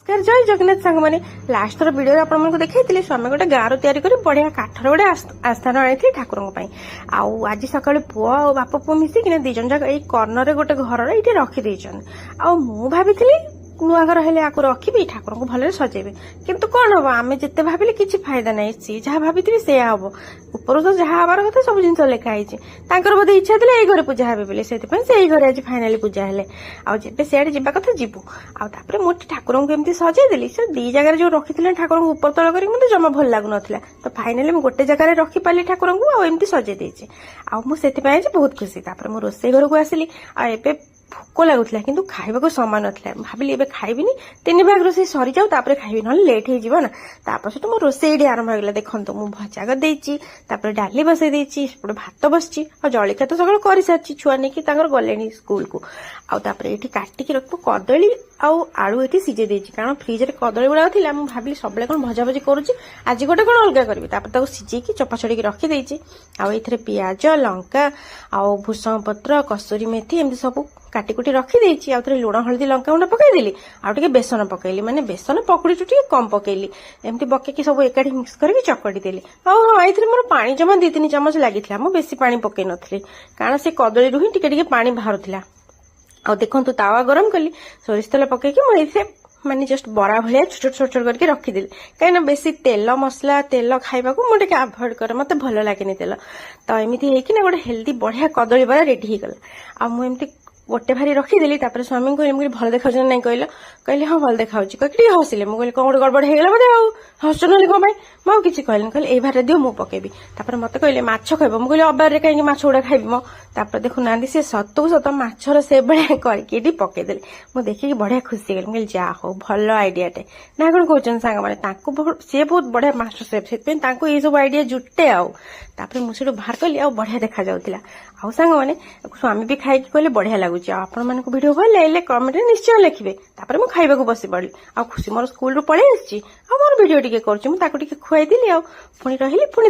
जय जगन्नाथ सांग मैंने लास्ट थर वीडियो आपको देखी स्वामी गोटे गाँव तैयारी कर बढ़िया काठर गोटे आस्थान आई ठाकुर आज सका पुओ आ बाप पुओ मिसिक दीजन जाक ये कर्णर गोटे घर ये रखीदे भाई नुआ घर हेले आपको रखी ठाकुर को भले सजेबे किंतु कौन हम आम जिते भाविले किसी फायदा ना सी जहाँ भाभी से हम ऊपर तो जहाँ हबार कथा सब जिन लिखाई बोधे इच्छा थी ये घर पूजा हे बोले से घर आज फाइनाली पूजा हेले आबे सियाड़े जावा कथा जीवु आउे मोटे ठाकुर को एमती सजेदेली से दी जगह जो रखी ठाकुर को ऊपर तल कर मत जमा भल लगुन तो फाइनाली मुझे गोटे जगह रखी पारि ठाकुर को आमती सजे देचे मुझे बहुत खुशी मुझे रोसे घर को आसिली आ भोक लगुला कि खाइबा समय ना भाविली ए खाइबी 3 भाग रोसे सरी जाऊ खाइबी ना लेट हो ना मो रोसे आरंभ होगा देखो मुझे भजा कर डाली बसई देती भात बस जलिका तो सकाल कर सारी छुआ नहीं गले स्कूल को ये काटिकी रख कदली आलू ये सीझे देती कारण फ्रिज में कदली गुड़ा था भाविली सब कौन भजा भजी करुच्ची आज गोटे कौन अलग करी सीझे चपा छड़ी रखीदे आउ पियाज लंका आउ भूसंग पत्र कसुरी मेथी एमती सब काटिकुटी रखीदे आउे लुण हलदी लंका गुंड पकईदेली आउे बेसन पकईली माने बेसन पकुड़ी टे कम पकईली एमती पकईकी सब एकाठी मिक्स करके चकटी देली हाँ ये मोर पानी जमा 2-3 चामच लगी मु बेसी पानी पकई नी कारण से कदली रू ही टिके पानी बाहर आ देखु तावा गरम कली सोरिष तेल पकईकी मुझे माने जस्ट बरा भाया छोट छोट करके रखीदेली कहीं बेसी तेल मसला तेल खाइबा मुझे आभोड करे मत भल लगे तेल तो एमती होना गोटे हेल्दी बढ़िया कदली बरा रेडी होगला आमती गोटे भारी रखीदेली स्वामी को भल देखा ना कहले हाँ भल देखा कहीं हसिले मुझे कौन गोटे गड़बड़ होगा बोधे हस ना कौन मुझे किसी कहली कहले ये भार दियो मुझे पकेबी मत कहले माछ खाइब मुझे अबार कहीं माछ गुड़ा खाइबी देखुना सी सतु सत माछर से भाया करके पकईदेली मुझे देखिकी बढ़िया खुशी गली मुझे जा हो भल आइडियाटे ना कौन कहते सांग मैंने सी बहुत बढ़िया मास्टर सेफ से ये सब आइडिया जुटे आउे मुझे बाहर कली बढ़िया देखा जाऊला आउ सांग मैंने स्वामी भी खाई कहले बढ़िया लगुच आपण मान वीडियो भल लगे कमेंट निश्चय लिखे मुझे खाइबा बसी पड़ी आ खुशी मोर स्कूल रू पलि आसी मोर वीडियो टे कर खुआई देली पुणी रही पुणी